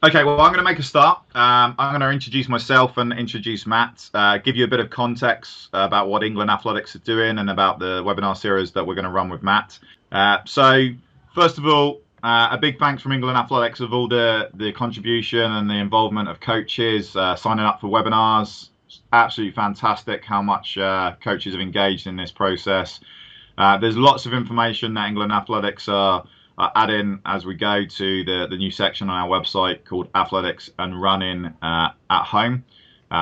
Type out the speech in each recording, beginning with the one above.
Okay, well, I'm going to make a start. I'm going to introduce myself and introduce Matt, give you a bit of context about what England Athletics are doing and about the webinar series that we're going to run with Matt. So, first of all, a big thanks from England Athletics of all the contribution and the involvement of coaches signing up for webinars. It's absolutely fantastic how much coaches have engaged in this process. There's lots of information that England Athletics are add in as we go to the new section on our website called Athletics and Running at Home.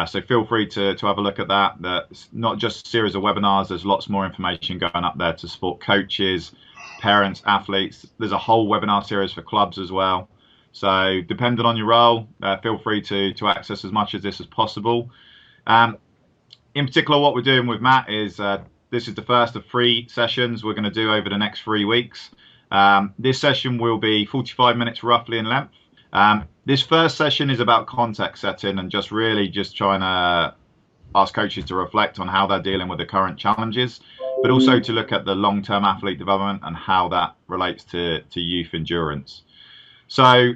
So feel free to have a look at that. That's not just a series of webinars. There's lots more information going up there to support coaches, parents, athletes. There's a whole webinar series for clubs as well. So depending on your role, feel free to access as much of this as possible. In particular, what we're doing with Matt is this is the first of 3 sessions we're going to do over the next 3 weeks. This session will be 45 minutes roughly in length. This first session is about context setting and just trying to ask coaches to reflect on how they're dealing with the current challenges, but also to look at the long-term athlete development and how that relates to youth endurance. So,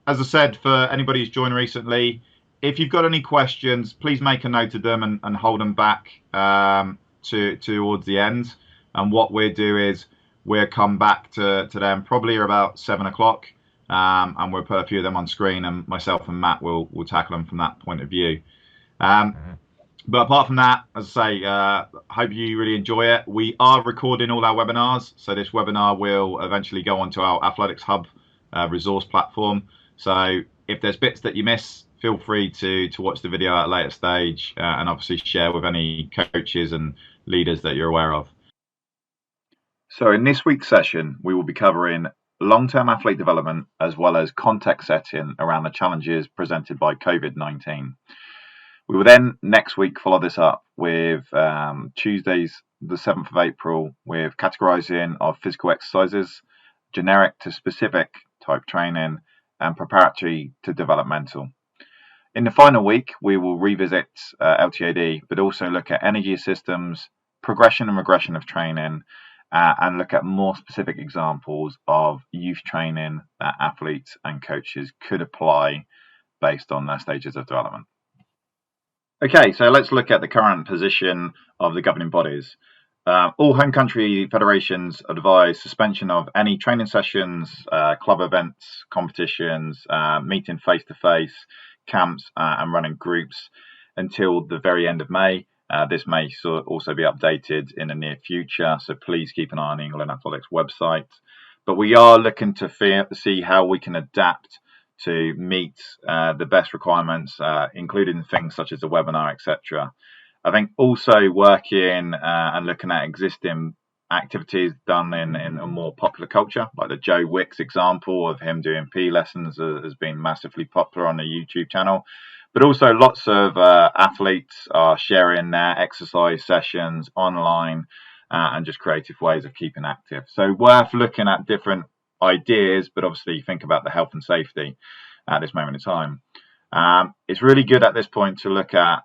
as I said, for anybody who's joined recently, if you've got any questions, please make a note of them and hold them back towards the end. And what we'll do is we'll come back to them probably about 7 o'clock, and we'll put a few of them on screen, and myself and Matt will tackle them from that point of view. But apart from that, as I say, hope you really enjoy it. We are recording all our webinars, so this webinar will eventually go onto our Athletics Hub resource platform. So if there's bits that you miss, feel free to watch the video at a later stage and obviously share with any coaches and leaders that you're aware of. So in this week's session, we will be covering long-term athlete development as well as context setting around the challenges presented by COVID-19. We will then next week follow this up with Tuesdays, the 7th of April, with categorizing of physical exercises, generic to specific type training, and preparatory to developmental. In the final week, we will revisit LTAD, but also look at energy systems, progression and regression of training, and look at more specific examples of youth training that athletes and coaches could apply based on their stages of development. Okay, so let's look at the current position of the governing bodies. All home country federations advise suspension of any training sessions, club events, competitions, meeting face-to-face, camps and running groups until the very end of May. This may also be updated in the near future, so please keep an eye on the England Athletics website. But we are looking to see how we can adapt to meet the best requirements, including things such as the webinar, etc. I think also working and looking at existing activities done in a more popular culture, like the Joe Wicks example of him doing P lessons has been massively popular on the YouTube channel. But also lots of athletes are sharing their exercise sessions online and just creative ways of keeping active. So worth looking at different ideas, but obviously think about the health and safety at this moment in time. It's really good at this point to look at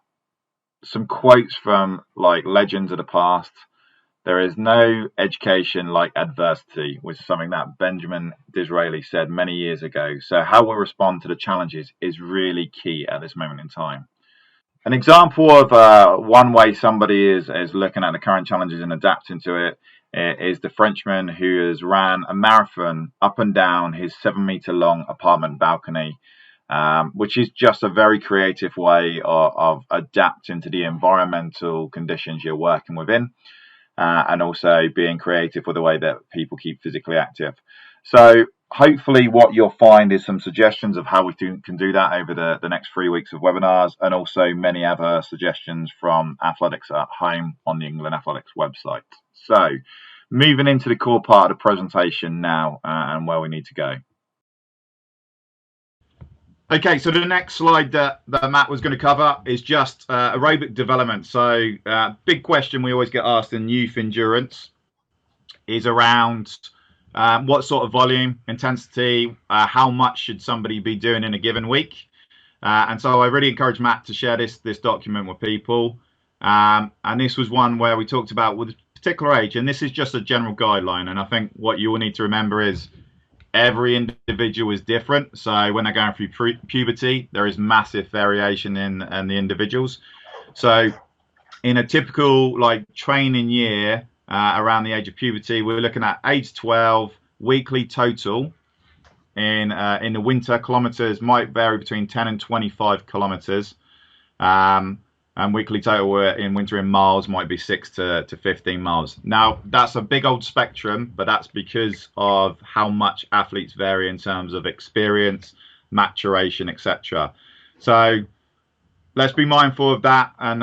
some quotes from like legends of the past. There is no education like adversity, which is something that Benjamin Disraeli said many years ago. So how we respond to the challenges is really key at this moment in time. An example of one way somebody is looking at the current challenges and adapting to it is the Frenchman who has ran a marathon up and down his 7-meter long apartment balcony, which is just a very creative way of adapting to the environmental conditions you're working within. And also being creative with the way that people keep physically active. So hopefully what you'll find is some suggestions of how we can do that over the next 3 weeks of webinars, and also many other suggestions from Athletics at Home on the England Athletics website. So moving into the core part of the presentation now and where we need to go. Okay, so the next slide that Matt was going to cover is just aerobic development. So big question we always get asked in youth endurance is around what sort of volume, intensity, how much should somebody be doing in a given week? And so I really encourage Matt to share this document with people. And this was one where we talked about with a particular age, and this is just a general guideline. And I think what you will need to remember is every individual is different. So when they're going through puberty, there is massive variation in the individuals. So in a typical like training year around the age of puberty, we're looking at age 12 weekly total. In the winter, kilometers might vary between 10 and 25 kilometers. And weekly total in winter in miles might be 6 to 15 miles. Now, that's a big old spectrum, but that's because of how much athletes vary in terms of experience, maturation, etc. So let's be mindful of that. And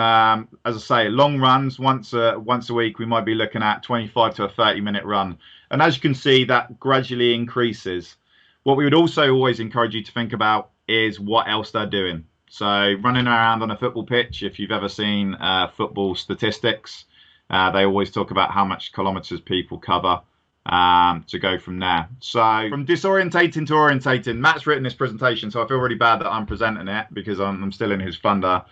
as I say, long runs once a week, we might be looking at 25 to a 30-minute run. And as you can see, that gradually increases. What we would also always encourage you to think about is what else they're doing. So running around on a football pitch, if you've ever seen football statistics, they always talk about how much kilometers people cover to go from there. So from disorientating to orientating, Matt's written this presentation, so I feel really bad that I'm presenting it because I'm still in his thunder.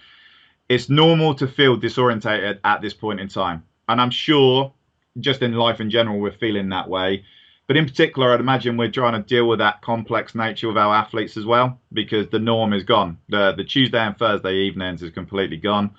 It's normal to feel disorientated at this point in time. And I'm sure just in life in general, we're feeling that way. But in particular, I'd imagine we're trying to deal with that complex nature of our athletes as well, because the norm is gone. The Tuesday and Thursday evenings is completely gone.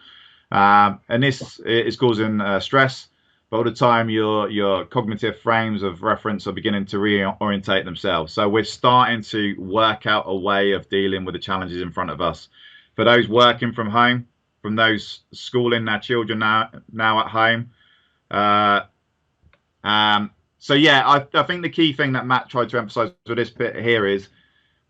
And this is causing stress. But all the time, your cognitive frames of reference are beginning to reorientate themselves. So we're starting to work out a way of dealing with the challenges in front of us. For those working from home, from those schooling their children now at home, so yeah, I think the key thing that Matt tried to emphasize with this bit here is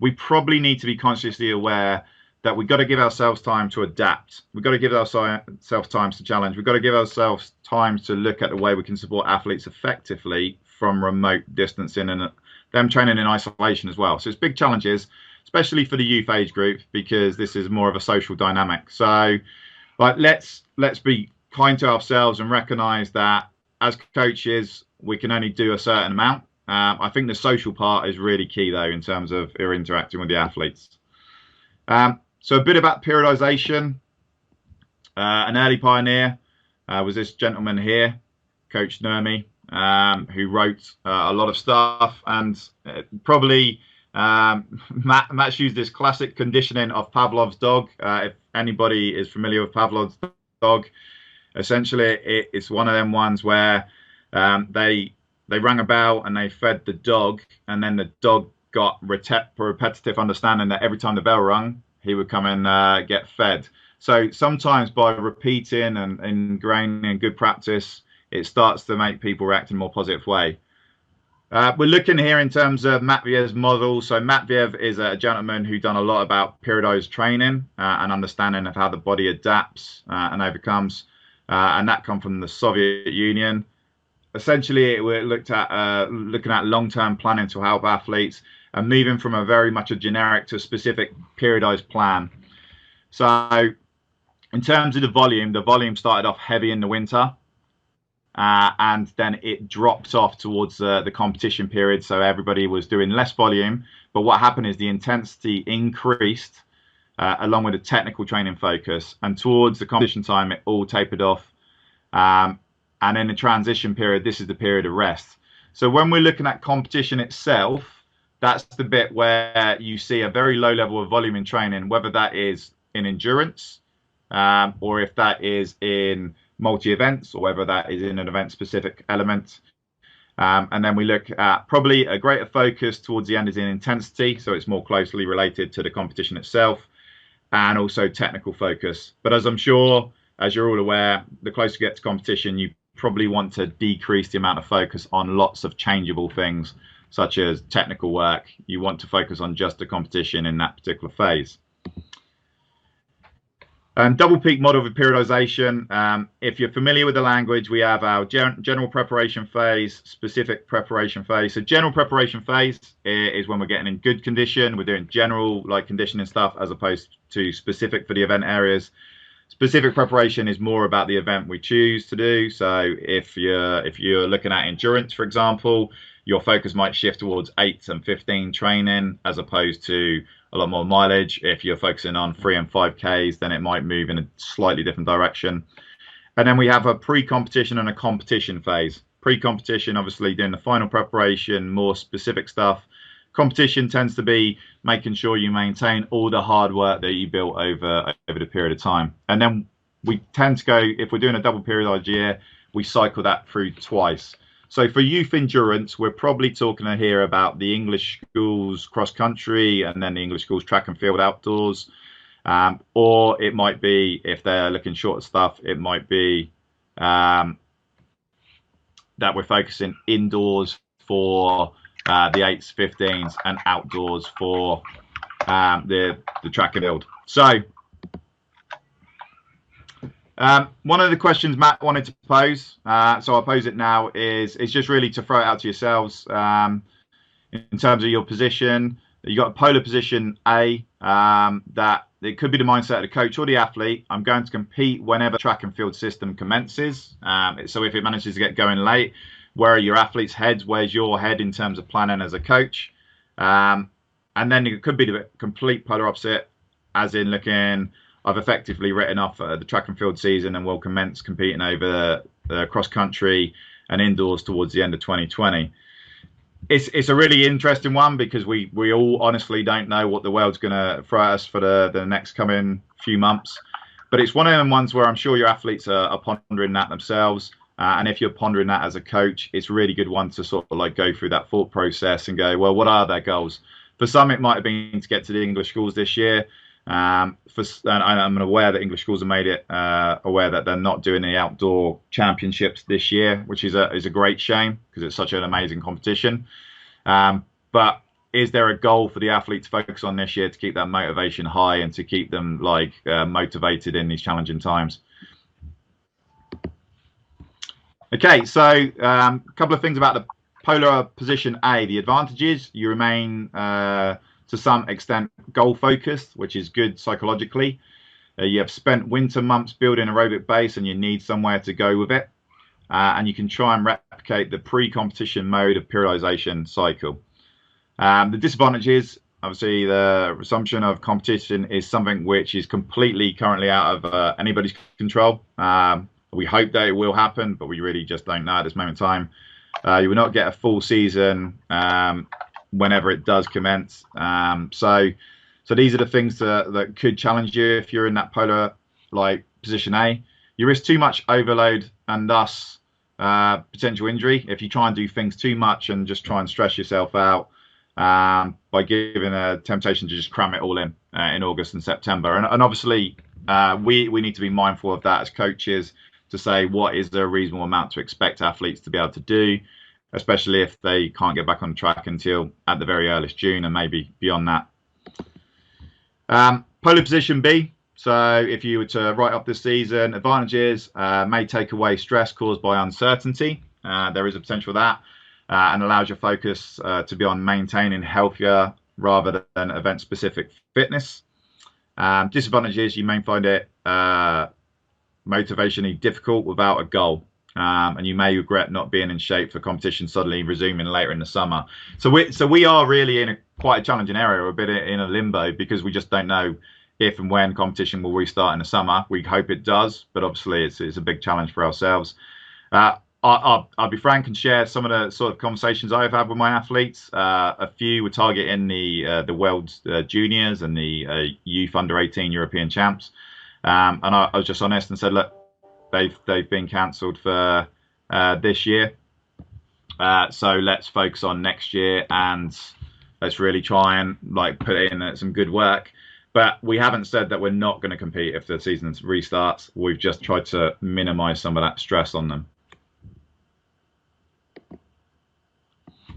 we probably need to be consciously aware that we've got to give ourselves time to adapt. We've got to give ourselves time to challenge. We've got to give ourselves time to look at the way we can support athletes effectively from remote distancing and them training in isolation as well. So it's big challenges, especially for the youth age group, because this is more of a social dynamic. So like, let's be kind to ourselves and recognize that as coaches, we can only do a certain amount. I think the social part is really key, though, in terms of interacting with the athletes. So a bit about periodization. An early pioneer was this gentleman here, Coach Nurmi, who wrote a lot of stuff. And probably Matt's used this classic conditioning of Pavlov's dog. If anybody is familiar with Pavlov's dog, essentially it's one of them ones where they rang a bell and they fed the dog, and then the dog got repetitive understanding that every time the bell rung, he would come and get fed. So sometimes by repeating and ingraining good practice, it starts to make people react in a more positive way. We're looking here in terms of Matviev's model. So Matviev is a gentleman who done a lot about periodized training and understanding of how the body adapts and overcomes. And that come from the Soviet Union. Essentially, we're looking at long-term planning to help athletes and moving from a very much a generic to a specific periodized plan. So in terms of the volume started off heavy in the winter, and then it dropped off towards the competition period. So everybody was doing less volume, but what happened is the intensity increased along with a technical training focus, and towards the competition time, it all tapered off. And in the transition period, this is the period of rest. So when we're looking at competition itself, that's the bit where you see a very low level of volume in training, whether that is in endurance, or if that is in multi-events, or whether that is in an event-specific element. And then we look at probably a greater focus towards the end is in intensity, so it's more closely related to the competition itself, and also technical focus. But as I'm sure, as you're all aware, the closer you get to competition, you probably want to decrease the amount of focus on lots of changeable things, such as technical work. You want to focus on just the competition in that particular phase. Double peak model of periodization. If you're familiar with the language, we have our general preparation phase, specific preparation phase. So general preparation phase is when we're getting in good condition. We're doing general like conditioning stuff as opposed to specific for the event areas. Specific preparation is more about the event we choose to do. So if you're looking at endurance, for example, your focus might shift towards 8 and 15 training as opposed to a lot more mileage. If you're focusing on 3 and 5Ks, then it might move in a slightly different direction. And then we have a pre-competition and a competition phase. Pre-competition, obviously doing the final preparation, more specific stuff. competition tends to be making sure you maintain all the hard work that you built over the period of time. And then we tend to go, if we're doing a double periodized year, we cycle that through twice. So for youth endurance, we're probably talking here about the English schools cross country and then the English schools track and field outdoors. Or it might be, if they're looking short of stuff, it might be that we're focusing indoors for the 8s, 15s, and outdoors for the track and field. So one of the questions Matt wanted to pose, so I'll pose it now, is just really to throw it out to yourselves in terms of your position. You got a polar position A, that it could be the mindset of the coach or the athlete. I'm going to compete whenever track and field system commences. So if it manages to get going late, where are your athletes' heads? Where's your head in terms of planning as a coach? And then it could be the complete polar opposite, as in looking, I've effectively written off the track and field season and will commence competing over the cross country and indoors towards the end of 2020. It's a really interesting one because we all honestly don't know what the world's going to throw at us for the next coming few months. But it's one of them ones where I'm sure your athletes are pondering that themselves. And if you're pondering that as a coach, it's a really good one to sort of like go through that thought process and go, well, what are their goals? For some, it might have been to get to the English schools this year. And I'm aware that English schools have made it aware that they're not doing the outdoor championships this year, which is a great shame because it's such an amazing competition. But is there a goal for the athlete to focus on this year to keep that motivation high and to keep them motivated in these challenging times? Okay, so a couple of things about the polar position A. The advantages: you remain to some extent goal focused, which is good psychologically. You have spent winter months building aerobic base and you need somewhere to go with it. And you can try and replicate the pre-competition mode of periodization cycle. The disadvantages, obviously, the resumption of competition is something which is completely currently out of anybody's control. We hope that it will happen, but we really just don't know at this moment in time. You will not get a full season whenever it does commence. So these are the things that could challenge you if you're in that polar position A. You risk too much overload and thus potential injury if you try and do things too much and just try and stress yourself out by giving a temptation to just cram it all in August and September. And obviously, we need to be mindful of that as coaches to say what is the reasonable amount to expect athletes to be able to do, especially if they can't get back on track until at the very earliest June and maybe beyond that. Polar position B. So if you were to write up this season, advantages may take away stress caused by uncertainty. There is a potential for that and allows your focus to be on maintaining healthier rather than event-specific fitness. Disadvantages, you may find it motivationally difficult without a goal. And you may regret not being in shape for competition suddenly resuming later in the summer. So we are really in quite a challenging area, a bit in a limbo, because we just don't know if and when competition will restart in the summer. We hope it does, but obviously it's a big challenge for ourselves. I'll be frank and share some of the sort of conversations I've had with my athletes. A few were targeting the World Juniors and the Youth Under 18 European Champs. And I was just honest and said, look, they've been cancelled for this year. So let's focus on next year and let's really try and put in some good work. But we haven't said that we're not going to compete if the season restarts. We've just tried to minimise some of that stress on them.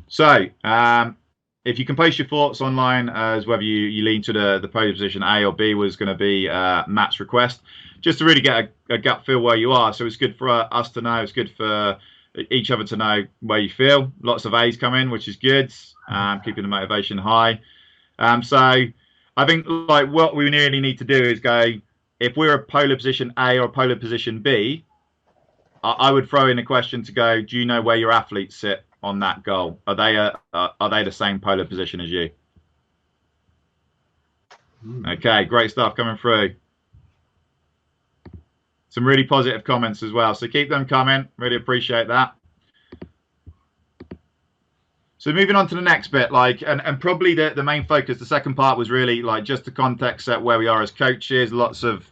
So if you can post your thoughts online as whether you lean to the polar position A or B was going to be Matt's request, just to really get a gut feel where you are. So it's good for us to know. It's good for each other to know where you feel. Lots of A's come in, which is good, keeping the motivation high. So I think what we really need to do is go, if we're a polar position A or a polar position B, I would throw in a question to go, do you know where your athletes sit on that goal? Are they the same polar position as you? Okay, great stuff coming through. Some really positive comments as well. So keep them coming. Really appreciate that. So moving on to the next bit, like, and probably the main focus, the second part was really like just the context set where we are as coaches. Lots of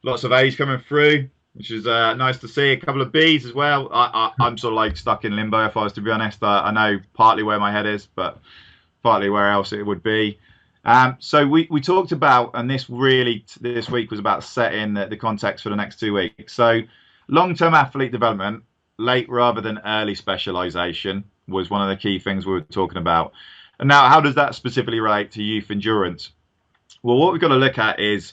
A's coming through, which is nice to see. A couple of B's as well. I'm sort of like stuck in limbo, if I was to be honest. I know partly where my head is, but partly where else it would be. So we talked about, and this week was about setting the context for the next 2 weeks. So long-term athlete development, late rather than early specialization was one of the key things we were talking about. And now, how does that specifically relate to youth endurance? Well, what we've got to look at is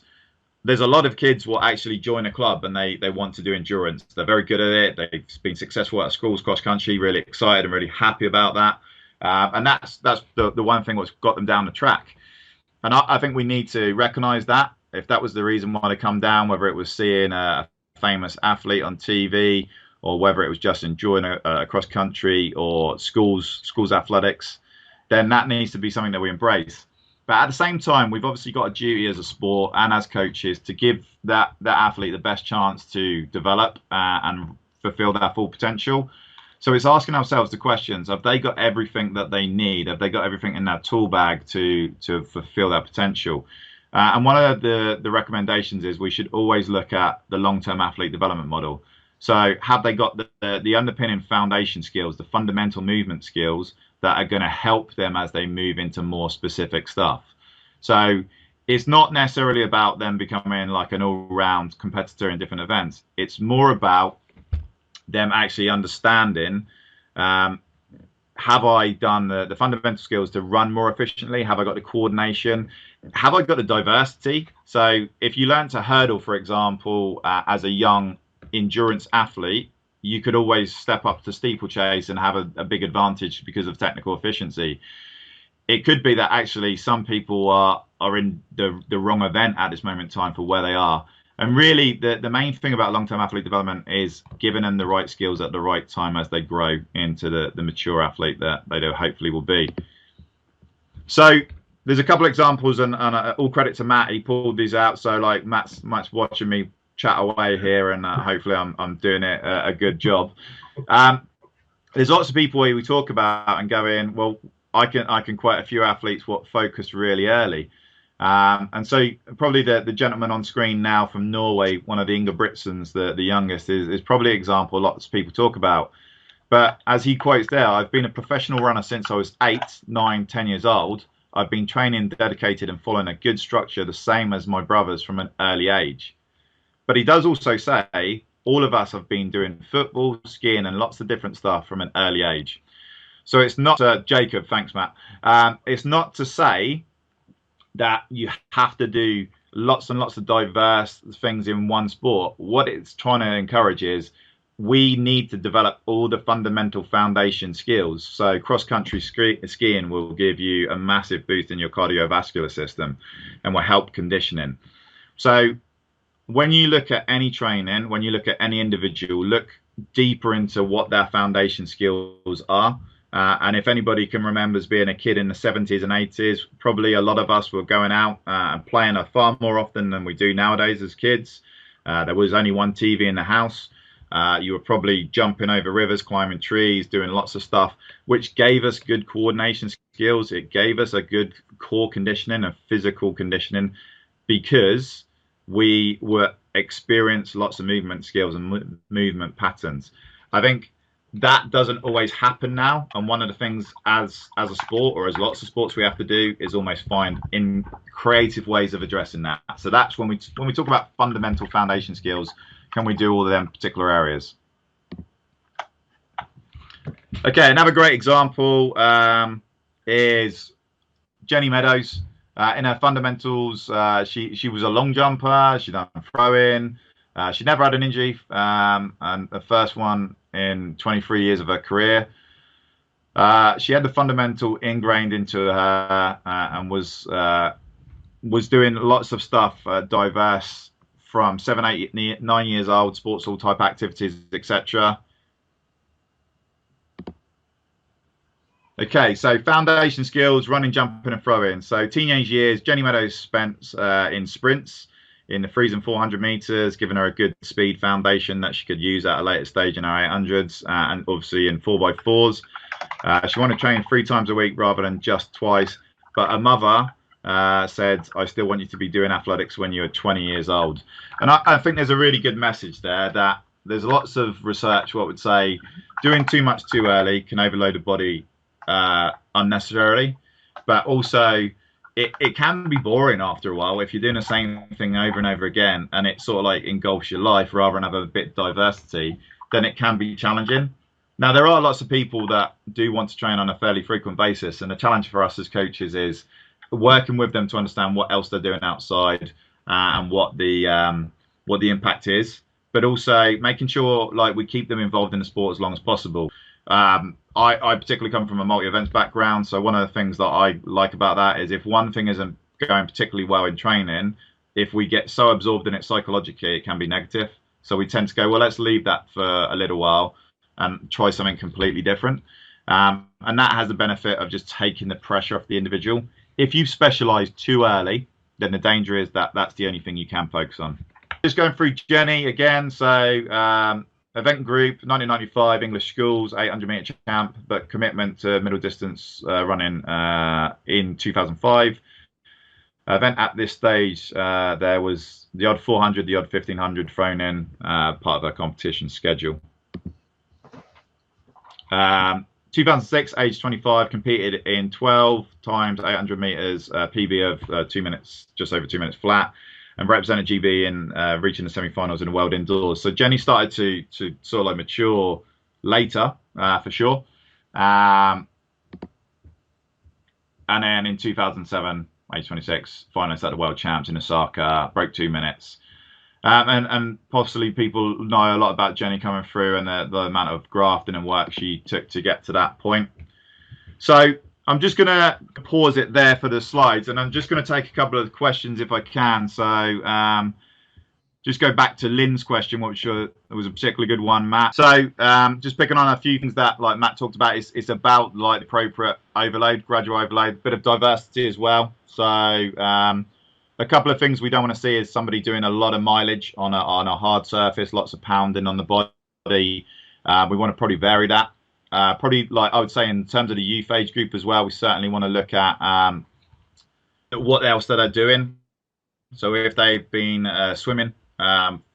there's a lot of kids will actually join a club and they want to do endurance. They're very good at it. They've been successful at schools, cross country, really excited and really happy about that. And that's the one thing that's got them down the track. And I think we need to recognize that. If that was the reason why they come down, whether it was seeing a famous athlete on TV or whether it was just enjoying a cross country or schools athletics, then that needs to be something that we embrace. But at the same time, we've obviously got a duty as a sport and as coaches to give that athlete the best chance to develop and fulfill their full potential. So it's asking ourselves the questions: have they got everything that they need? Have they got everything in their tool bag to fulfill their potential? And one of the recommendations is we should always look at the long-term athlete development model. So have they got the underpinning foundation skills, the fundamental movement skills that are going to help them as they move into more specific stuff? So it's not necessarily about them becoming like an all-round competitor in different events. It's more about them actually understanding, have I done the fundamental skills to run more efficiently? Have I got the coordination? Have I got the diversity? So if you learn to hurdle, for example, as a young endurance athlete, you could always step up to steeplechase and have a big advantage because of technical efficiency. It could be that actually some people are in the wrong event at this moment in time for where they are. And really, the main thing about long-term athlete development is giving them the right skills at the right time as they grow into the mature athlete that they hopefully will be. So there's a couple of examples, and all credit to Matt. He pulled these out. So like Matt's watching me chat away here, and hopefully I'm doing it a good job. There's lots of people we talk about and go in, well, I can quote a few athletes what focused really early. And so probably the gentleman on screen now from Norway, one of the Ingebrigtsens, the youngest, is probably an example lots of people talk about. But as he quotes there, I've been a professional runner since I was 8, 9, 10 years old. I've been training, dedicated and following a good structure, the same as my brothers from an early age. But he does also say all of us have been doing football, skiing and lots of different stuff from an early age. So it's not, Jacob, thanks Matt. It's not to say that you have to do lots and lots of diverse things in one sport. What it's trying to encourage is we need to develop all the fundamental foundation skills. So cross-country skiing will give you a massive boost in your cardiovascular system and will help conditioning. So when you look at any training, when you look at any individual, look deeper into what their foundation skills are. And if anybody can remember as being a kid in the 70s and 80s, probably a lot of us were going out and playing far more often than we do nowadays as kids. There was only one TV in the house. You were probably jumping over rivers, climbing trees, doing lots of stuff, which gave us good coordination skills. It gave us a good core conditioning and physical conditioning because we were experienced lots of movement skills and movement patterns. I think that doesn't always happen now, and one of the things as a sport, or as lots of sports, we have to do is almost find in creative ways of addressing that. So that's when we talk about fundamental foundation skills, can we do all of them particular areas? Okay, another great example is Jenny Meadows. In her fundamentals, she was a long jumper. She done throwing. She never had an injury, and the first one in 23 years of her career. She had the fundamental ingrained into her and was doing lots of stuff, diverse, from 7, 8, 9 years old, sports hall type activities, etc. Okay, so foundation skills, running, jumping and throwing. So teenage years, Jenny Meadows spent in sprints, in the freezing 400 meters, giving her a good speed foundation that she could use at a later stage in her 800s, and obviously in 4x4s. She wanted to train 3 times a week rather than just twice. But her mother said, I still want you to be doing athletics when you're 20 years old. And I think there's a really good message there that there's lots of research what would say doing too much too early can overload the body unnecessarily. But also, it can be boring after a while if you're doing the same thing over and over again and it sort of like engulfs your life rather than have a bit of diversity, then it can be challenging. Now, there are lots of people that do want to train on a fairly frequent basis, and the challenge for us as coaches is working with them to understand what else they're doing outside and what the impact is, but also making sure like we keep them involved in the sport as long as possible. I particularly come from a multi-events background, so one of the things that I like about that is if one thing isn't going particularly well in training, if we get so absorbed in it psychologically, it can be negative. So we tend to go, well, let's leave that for a little while and try something completely different. And that has the benefit of just taking the pressure off the individual. If you specialize too early, then the danger is that that's the only thing you can focus on. Just going through Jenny again. So event group, 1995, English schools, 800-meter champ, but commitment to middle distance running in 2005. Event at this stage, there was the odd 400, the odd 1500 thrown in, part of our competition schedule. 2006, age 25, competed in 12 times 800 meters, PB of 2 minutes, just over 2 minutes flat, and represented GB in reaching the semi-finals in the World Indoors. So Jenny started to sort of like mature later, for sure. And then in 2007, age 26, finalist at the World Champs in Osaka, broke 2 minutes. And possibly people know a lot about Jenny coming through and the amount of grafting and work she took to get to that point. So I'm just going to pause it there for the slides, and I'm just going to take a couple of questions if I can. So just go back to Lynn's question, which was a particularly good one, Matt. So just picking on a few things that like Matt talked about, it's about like the appropriate overload, gradual overload, bit of diversity as well. So a couple of things we don't want to see is somebody doing a lot of mileage on a hard surface, lots of pounding on the body. We want to probably vary that. Probably, like I would say, in terms of the youth age group as well, we certainly want to look at what else that they're doing. So if they've been swimming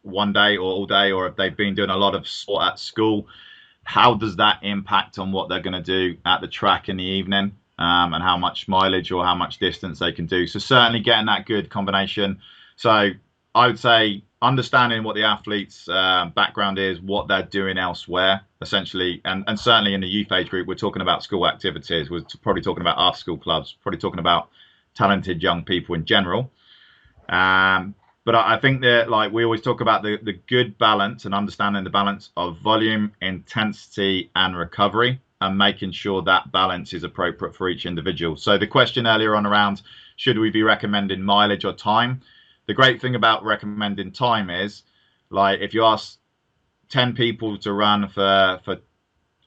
one day or all day, or if they've been doing a lot of sport at school, how does that impact on what they're going to do at the track in the evening? And how much mileage or how much distance they can do. So certainly getting that good combination. So I would say understanding what the athlete's background is, what they're doing elsewhere, essentially, and certainly in the youth age group, we're talking about school activities. We're probably talking about after school clubs, probably talking about talented young people in general. But I think that like we always talk about the good balance and understanding the balance of volume, intensity, and recovery, and making sure that balance is appropriate for each individual. So the question earlier on around should we be recommending mileage or time? The great thing about recommending time is, like, if you ask 10 people to run for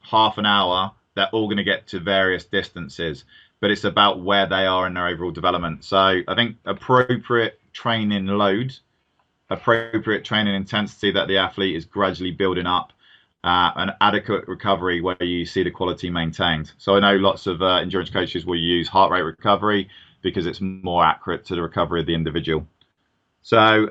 half an hour, they're all going to get to various distances, but it's about where they are in their overall development. So I think appropriate training load, appropriate training intensity that the athlete is gradually building up, an adequate recovery where you see the quality maintained. So I know lots of endurance coaches will use heart rate recovery because it's more accurate to the recovery of the individual. So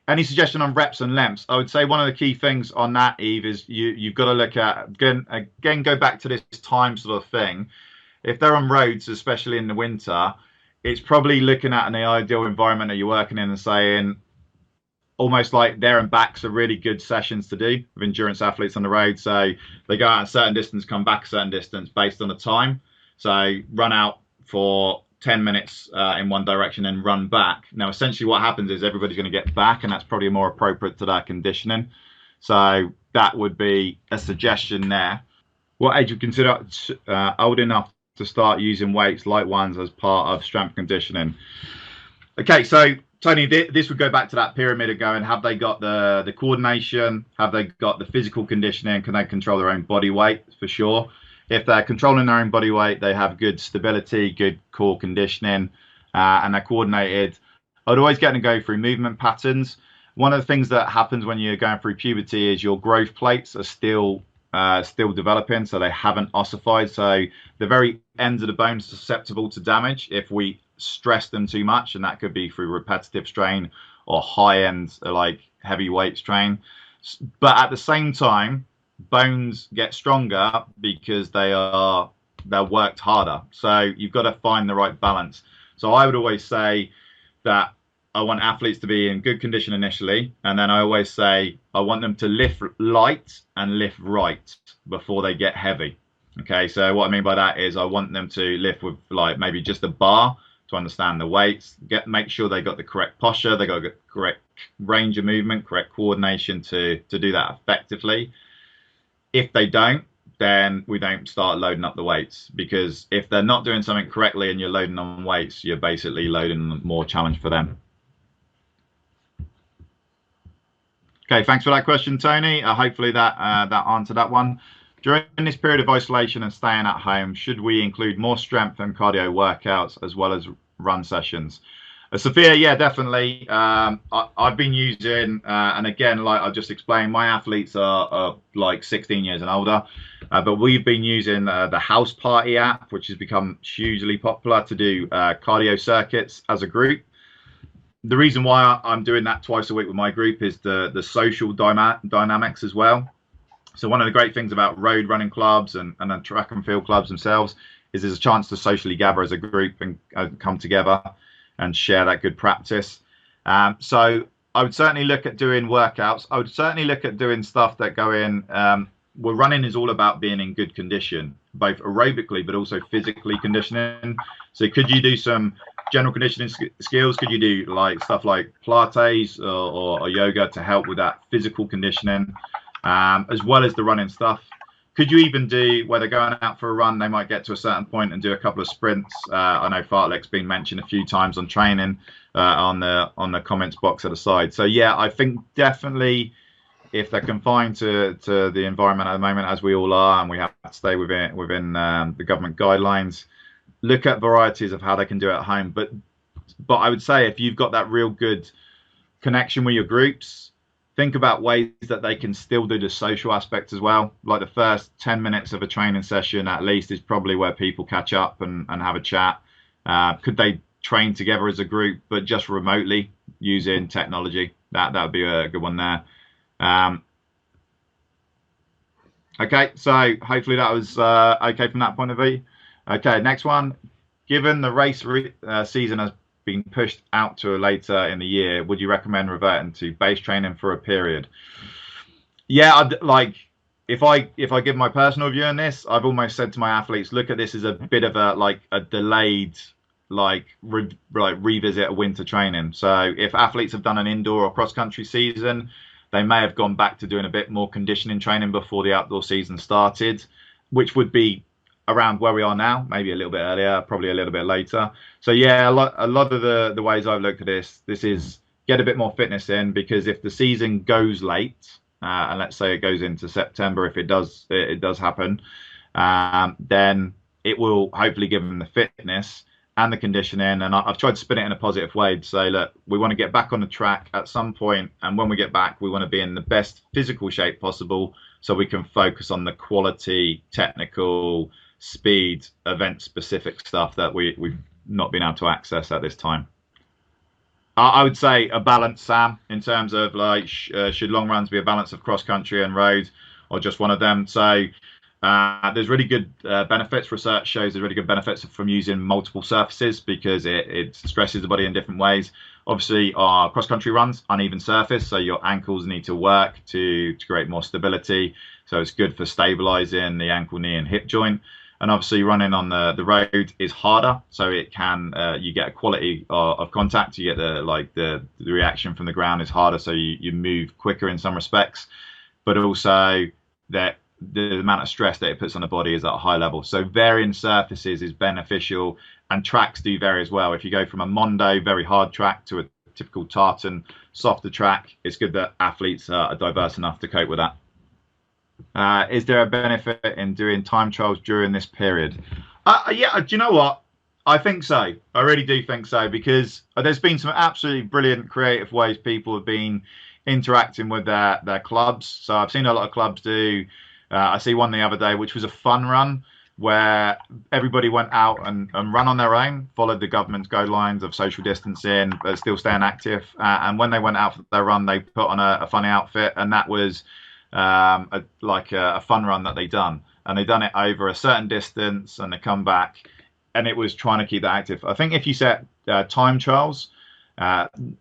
any suggestion on reps and lengths? I would say one of the key things on that, Eve, is you've got to look at, again, go back to this time sort of thing. If they're on roads, especially in the winter, it's probably looking at an ideal environment that you're working in and saying, almost like there and backs are really good sessions to do with endurance athletes on the road. So they go out a certain distance, come back a certain distance based on the time. So run out for 10 minutes in one direction and run back. Now, essentially what happens is everybody's going to get back, and that's probably more appropriate to that conditioning. So that would be a suggestion there. What age would you consider old enough to start using weights, light ones, as part of strength conditioning? Okay, so Tony, this would go back to that pyramid of going, have they got the coordination? Have they got the physical conditioning? Can they control their own body weight? For sure. If they're controlling their own body weight, they have good stability, good core conditioning, and they're coordinated. I'd always get them to go through movement patterns. One of the things that happens when you're going through puberty is your growth plates are still still developing, so they haven't ossified. So the very ends of the bones are susceptible to damage if we stress them too much, and that could be through repetitive strain or high end like heavyweight strain. But at the same time, bones get stronger because they're worked harder. So you've got to find the right balance. So I would always say that I want athletes to be in good condition initially, and then I always say I want them to lift light and lift right before they get heavy. Okay, so what I mean by that is I want them to lift with like maybe just a bar to understand the weights, make sure they got the correct posture, they got the correct range of movement, correct coordination to do that effectively. If they don't, then we don't start loading up the weights, because if they're not doing something correctly and you're loading on weights, you're basically loading more challenge for them. Okay, thanks for that question, Tony. Hopefully that answered that one. During this period of isolation and staying at home, should we include more strength and cardio workouts as well as run sessions? Sophia, yeah, definitely. I've been using, and again, like I just explained, my athletes are like 16 years and older, but we've been using the House Party app, which has become hugely popular, to do cardio circuits as a group. The reason why I'm doing that twice a week with my group is the social dynamics as well. So one of the great things about road running clubs and track and field clubs themselves is there's a chance to socially gather as a group and come together and share that good practice. So I would certainly look at doing workouts. I would certainly look at doing stuff that go in. Well, running is all about being in good condition, both aerobically but also physically conditioning. So could you do some general conditioning skills? Could you do like stuff like Pilates or yoga to help with that physical conditioning, as well as the running stuff? Could you even do, where they're going out for a run, they might get to a certain point and do a couple of sprints. I know fartlek's been mentioned a few times on training on the comments box at the side. So yeah, I think definitely if they're confined to the environment at the moment, as we all are, and we have to stay within the government guidelines, look at varieties of how they can do it at home. But I would say if you've got that real good connection with your groups, think about ways that they can still do the social aspect as well. Like the first 10 minutes of a training session at least is probably where people catch up and have a chat. Could they train together as a group, but just remotely using technology? That would be a good one there. Okay, so hopefully that was okay from that point of view. Okay, next one. Given the race season has been pushed out to later in the year, would you recommend reverting to base training for a period? Yeah, if I give my personal view on this, I've almost said to my athletes, look at this as a bit of a delayed revisit of winter training. So if athletes have done an indoor or cross country season, they may have gone back to doing a bit more conditioning training before the outdoor season started, which would be around where we are now, maybe a little bit earlier, probably a little bit later. So yeah, a lot of the ways I've looked at this is get a bit more fitness in, because if the season goes late, and let's say it goes into September, if it does happen, then it will hopefully give them the fitness and the conditioning. And I've tried to spin it in a positive way to say, look, we want to get back on the track at some point, and when we get back, we want to be in the best physical shape possible so we can focus on the quality, technical, speed, event specific stuff that we've not been able to access at this time. I would say a balance, Sam, in terms of like should long runs be a balance of cross country and road, or just one of them? So there's really good benefits. Research shows there's really good benefits from using multiple surfaces, because it stresses the body in different ways. Obviously, our cross country runs uneven surface, so your ankles need to work to create more stability. So it's good for stabilizing the ankle, knee, and hip joint. And obviously running on the road is harder, so it can you get a quality of contact. You get the reaction from the ground is harder, so you move quicker in some respects, but also that the amount of stress that it puts on the body is at a high level. So varying surfaces is beneficial, and tracks do vary as well. If you go from a Mondo very hard track to a typical tartan softer track, it's good that athletes are diverse enough to cope with that. Is there a benefit in doing time trials during this period? Yeah, do you know what? I think so. I really do think so, because there's been some absolutely brilliant creative ways people have been interacting with their clubs. So I've seen a lot of clubs do I see one the other day, which was a fun run where everybody went out and ran on their own, followed the government's guidelines of social distancing, but still staying active. And when they went out for their run, they put on a funny outfit, and that was like a fun run that they done. And they done it over a certain distance, and they come back, and it was trying to keep that active. I think if you set time trials,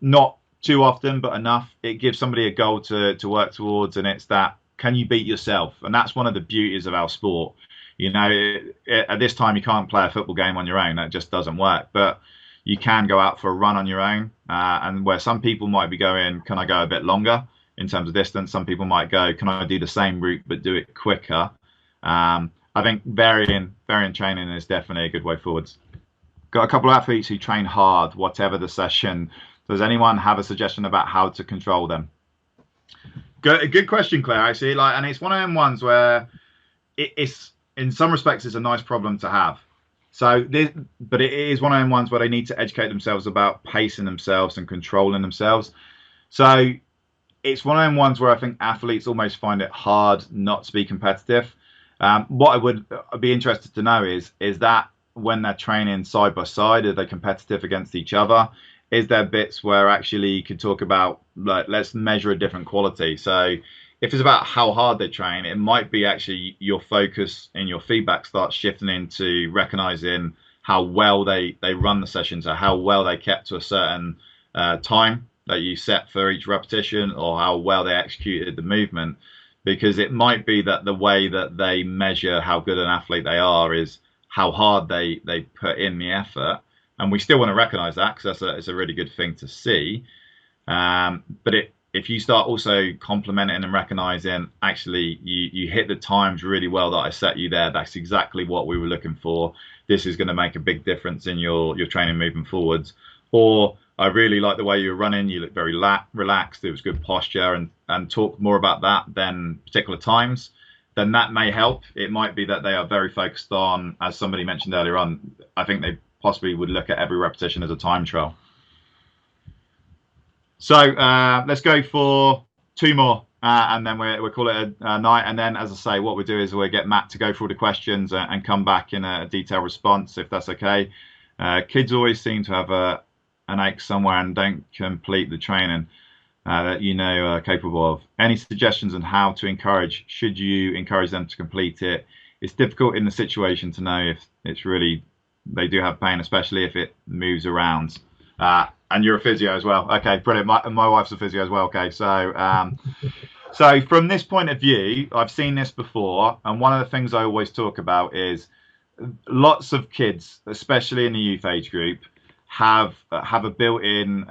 not too often, but enough, it gives somebody a goal to work towards, and it's that, can you beat yourself? And that's one of the beauties of our sport. You know, at this time, you can't play a football game on your own. That just doesn't work. But you can go out for a run on your own. And where some people might be going, can I go a bit longer in terms of distance? Some people might go, can I do the same route but do it quicker? I think varying training is definitely a good way forwards. Got a couple of athletes who train hard, whatever the session. Does anyone have a suggestion about how to control them? Good question, Claire. Actually, and it's one of them ones where it's, in some respects, it's a nice problem to have. But it is one of them ones where they need to educate themselves about pacing themselves and controlling themselves. So it's one of them ones where I think athletes almost find it hard not to be competitive. What I would be interested to know is that when they're training side by side, are they competitive against each other? Is there bits where actually you could talk about, like, let's measure a different quality? So if it's about how hard they train, it might be actually your focus and your feedback starts shifting into recognizing how well they run the sessions, or how well they kept to a certain time that you set for each repetition, or how well they executed the movement. Because it might be that the way that they measure how good an athlete they are is how hard they put in the effort. And we still want to recognize that, because it's a really good thing to see. But if you start also complimenting and recognizing, actually, you hit the times really well that I set you there. That's exactly what we were looking for. This is going to make a big difference in your training moving forwards. Or I really like the way you were running. You look very relaxed. It was good posture, and talk more about that than particular times. Then that may help. It might be that they are very focused on, as somebody mentioned earlier on, I think they possibly would look at every repetition as a time trial. So let's go for two more, and then we'll call it a night. And then, as I say, what we'll do is we'll get Matt to go through the questions and come back in a detailed response, if that's okay. Kids always seem to have an ache somewhere and don't complete the training that are capable of. Any suggestions on how to encourage? Should you encourage them to complete it? It's difficult in the situation to know if it's really, they do have pain, especially if it moves around. And you're a physio as well. Okay, brilliant. My wife's a physio as well. Okay, so from this point of view, I've seen this before, and one of the things I always talk about is lots of kids, especially in the youth age group, have a built-in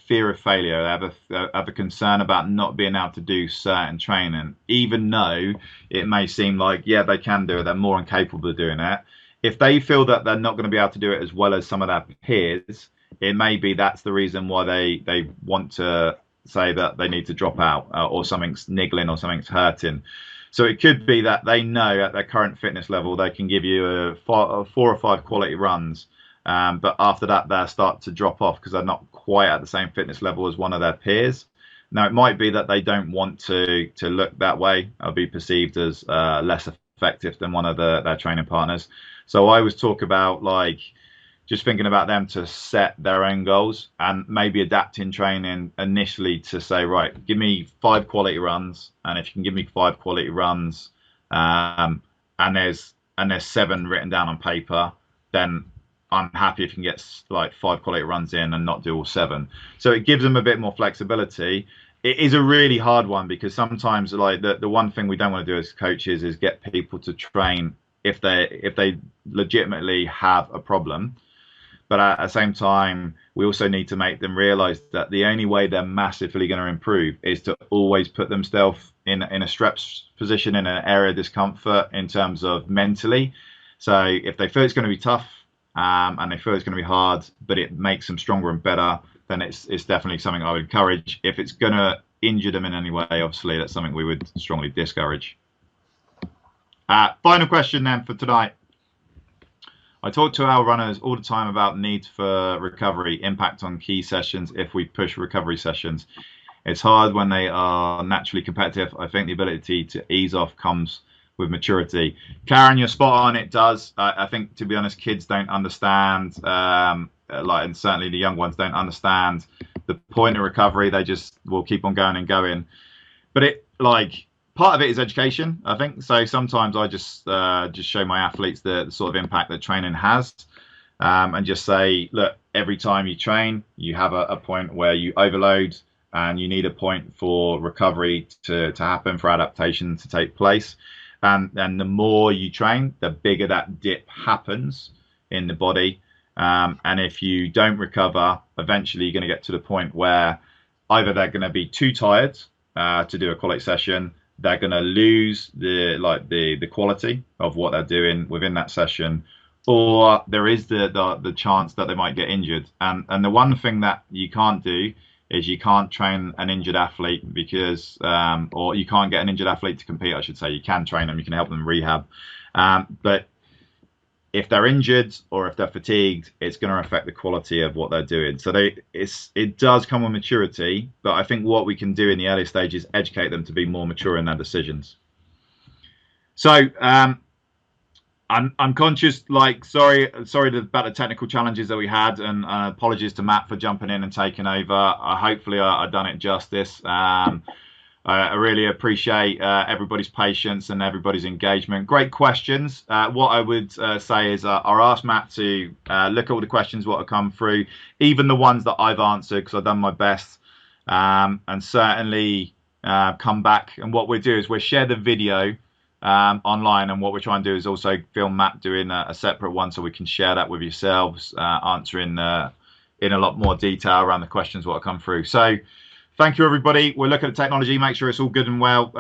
fear of failure. They have a concern about not being able to do certain training, even though it may seem like, yeah, they can do it. They're more incapable of doing it. If they feel that they're not going to be able to do it as well as some of their peers, it may be that's the reason why they want to say that they need to drop out, or something's niggling or something's hurting. So it could be that they know at their current fitness level they can give you 4 or 5 quality runs, but after that they'll start to drop off because they're not quite at the same fitness level as one of their peers. Now it might be that they don't want to look that way or be perceived as less effective than one of their training partners. So I always talk about, like, just thinking about them to set their own goals and maybe adapting training initially to say, right, give me 5 quality runs, and if you can give me 5 quality runs, and there's 7 written down on paper, then I'm happy if you can get like 5 quality runs in and not do all 7. So it gives them a bit more flexibility. It is a really hard one because sometimes, like, the one thing we don't want to do as coaches is get people to train if they legitimately have a problem. But at the same time, we also need to make them realize that the only way they're massively going to improve is to always put themselves in a stretch position, in an area of discomfort in terms of mentally. So if they feel it's going to be tough, and they feel it's going to be hard, but it makes them stronger and better, then it's definitely something I would encourage. If it's going to injure them in any way, obviously that's something we would strongly discourage. Final question then for tonight. I talk to our runners all the time about need for recovery, impact on key sessions if we push recovery sessions. It's hard when they are naturally competitive. I think the ability to ease off comes with maturity. Karen, you're spot on. It does. I think, to be honest, kids don't understand, and certainly the young ones don't understand the point of recovery. They just will keep on going and going. But part of it is education, I think. So sometimes I just show my athletes the sort of impact that training has, and just say, look, every time you train, you have a point where you overload, and you need a point for recovery to happen, for adaptation to take place. And the more you train, the bigger that dip happens in the body. And if you don't recover, eventually you're going to get to the point where either they're going to be too tired to do a quality session, they're going to lose the quality of what they're doing within that session, or there is the chance that they might get injured. And the one thing that you can't do is you can't train an injured athlete because, or you can't get an injured athlete to compete, I should say. You can train them, you can help them rehab. But if they're injured or if they're fatigued, it's going to affect the quality of what they're doing. So it does come with maturity, but I think what we can do in the early stage is educate them to be more mature in their decisions. So I'm conscious, sorry about the technical challenges that we had, and apologies to Matt for jumping in and taking over. Hopefully I've done it justice. I really appreciate everybody's patience and everybody's engagement. Great questions. What I would say is I'll ask Matt to look at all the questions what have come through, even the ones that I've answered, because I've done my best, and certainly come back. And what we'll do is we'll share the video online, and what we're trying to do is also film Matt doing a separate one so we can share that with yourselves, answering in a lot more detail around the questions what have come through. So thank you, everybody. We'll look at the technology, make sure it's all good and well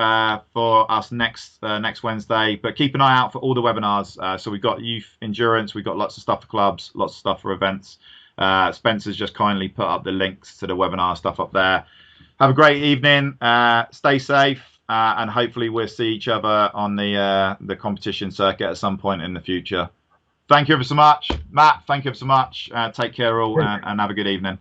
for us next Wednesday. But keep an eye out for all the webinars. So we've got youth endurance, we've got lots of stuff for clubs, lots of stuff for events. Spencer's just kindly put up the links to the webinar stuff up there. Have a great evening. Stay safe. And hopefully we'll see each other on the competition circuit at some point in the future. Thank you ever so much. Matt, thank you ever so much. Take care all, and have a good evening.